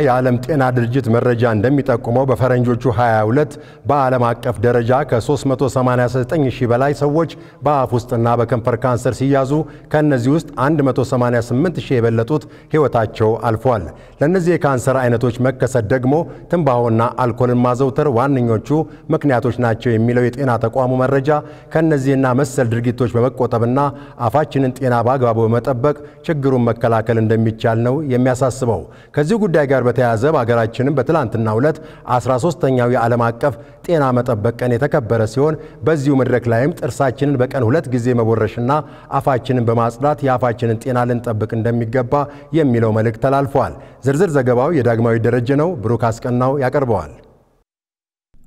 የዓለም ጤና ድርጅት መረጃ እንደሚጠቁመው በፈረንጆቹ 22 በዓለም አቀፍ ደረጃ ከ389,000 በላይ ሰዎች በአፍ ውስጥና በከንፈር ካንሰር ሲያዙ ከነዚህ ውስጥ 188,000 የበለጡት ሕይወታቸው አልፏል። ለነዚህ የካንሰር አይነቶች መከሰት ደግሞ ትንባሆና አልኮልን ማዘውተር ዋነኞቹ ምክንያቶች ናቸው የሚለው የጤና ተቋሙ መረጃ ከነዚህና መሰል ድርጊቶች በመቆጠብና አፋችንን ጤና በአግባቡ በመጠበቅ ችግሩን መከላከል እንደሚቻል ነው የሚያሳስበው። ከዚህ ጉዳይ ጋር በተያያዘ በአገራችንም በትላንትናው ዕለት 13ኛው የዓለም አቀፍ ጤና መጠበቅ ቀን የተከበረ ሲሆን በዚሁ መድረክ ላይም ጥርሳችንን በቀን 2 ጊዜ መቦረሽና አፋችንን በማጽዳት የአፋችንን ጤና ልንጠብቅ እንደሚገባ የሚለው መልእክት ተላልፏል። ዝርዝር ዘገባው የዳግማዊ ደረጀ ነው። ብሩክ አስቀናው ያቀርበዋል።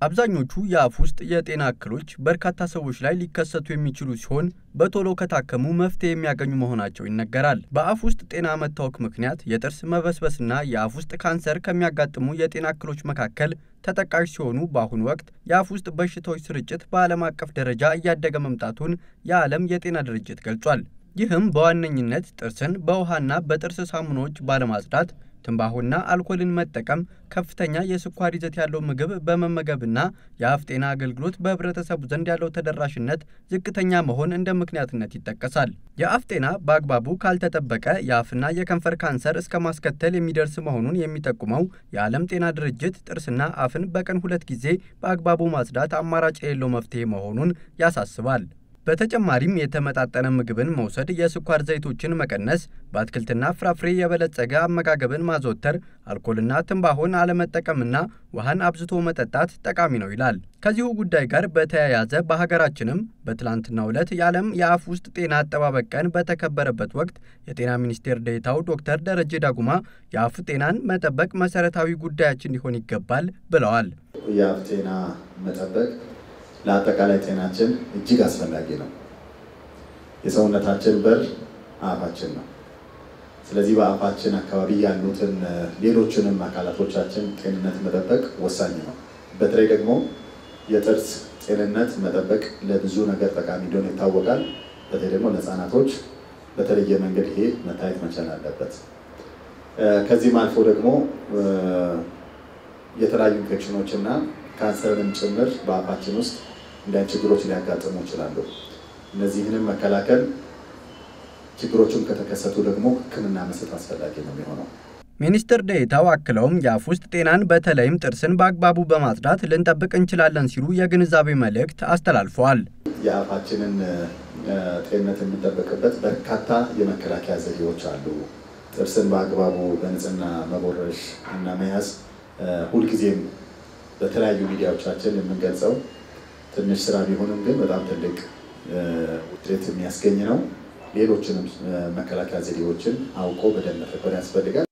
አብዛኞቹ የአፍ ውስጥ የጤና እክሎች በርካታ ሰዎች ላይ ሊከሰቱ የሚችሉ ሲሆን በቶሎ ከታከሙ መፍትሄ የሚያገኙ መሆናቸው ይነገራል። በአፍ ውስጥ ጤና መታወክ ምክንያት የጥርስ መበስበስና የአፍ ውስጥ ካንሰር ከሚያጋጥሙ የጤና እክሎች መካከል ተጠቃሽ ሲሆኑ በአሁኑ ወቅት የአፍ ውስጥ በሽታዎች ስርጭት በዓለም አቀፍ ደረጃ እያደገ መምጣቱን የዓለም የጤና ድርጅት ገልጿል። ይህም በዋነኝነት ጥርስን በውሃና በጥርስ ሳሙናዎች ባለማጽዳት ትንባሆና አልኮልን መጠቀም ከፍተኛ የስኳር ይዘት ያለው ምግብ በመመገብና የአፍ ጤና አገልግሎት በህብረተሰቡ ዘንድ ያለው ተደራሽነት ዝቅተኛ መሆን እንደ ምክንያትነት ይጠቀሳል። የአፍ ጤና በአግባቡ ካልተጠበቀ የአፍና የከንፈር ካንሰር እስከ ማስከተል የሚደርስ መሆኑን የሚጠቁመው የዓለም ጤና ድርጅት ጥርስና አፍን በቀን 2 ጊዜ በአግባቡ ማጽዳት አማራጭ የሌለው መፍትሄ መሆኑን ያሳስባል። በተጨማሪም የተመጣጠነ ምግብን መውሰድ፣ የስኳር ዘይቶችን መቀነስ፣ በአትክልትና ፍራፍሬ የበለጸገ አመጋገብን ማዘውተር፣ አልኮልና ትንባሆን አለመጠቀምና ውሃን አብዝቶ መጠጣት ጠቃሚ ነው ይላል። ከዚሁ ጉዳይ ጋር በተያያዘ በሀገራችንም በትላንትናው ዕለት የዓለም የአፍ ውስጥ ጤና አጠባበቅ ቀን በተከበረበት ወቅት የጤና ሚኒስቴር ዴኤታው ዶክተር ደረጀ ዳጉማ የአፍ ጤናን መጠበቅ መሰረታዊ ጉዳያችን ሊሆን ይገባል ብለዋል። የአፍ ጤና መጠበቅ ለአጠቃላይ ጤናችን እጅግ አስፈላጊ ነው። የሰውነታችን በር አፋችን ነው። ስለዚህ በአፋችን አካባቢ ያሉትን ሌሎችንም አካላቶቻችን ጤንነት መጠበቅ ወሳኝ ነው። በተለይ ደግሞ የጥርስ ጤንነት መጠበቅ ለብዙ ነገር ጠቃሚ እንደሆነ ይታወቃል። በተለይ ደግሞ ለሕፃናቶች በተለየ መንገድ ይሄ መታየት መቻል አለበት። ከዚህም አልፎ ደግሞ የተለያዩ ኢንፌክሽኖችና ካንሰርንም ጭምር በአፋችን ውስጥ እንደ ችግሮች ሊያጋጥሙ ይችላሉ። እነዚህንም መከላከል ችግሮቹን ከተከሰቱ ደግሞ ሕክምና መስጠት አስፈላጊ ነው የሚሆነው። ሚኒስትር ዴኤታው አክለውም የአፍ ውስጥ ጤናን በተለይም ጥርስን በአግባቡ በማጽዳት ልንጠብቅ እንችላለን ሲሉ የግንዛቤ መልእክት አስተላልፈዋል። የአፋችንን ጤንነት የምንጠብቅበት በርካታ የመከላከያ ዘዴዎች አሉ። ጥርስን በአግባቡ በንጽህና መቦረሽ እና መያዝ ሁልጊዜም በተለያዩ ሚዲያዎቻችን የምንገልጸው ትንሽ ስራ ቢሆንም ግን በጣም ትልቅ ውጤት የሚያስገኝ ነው። ሌሎችንም መከላከያ ዘዴዎችን አውቆ በደንብ መተግበር ያስፈልጋል።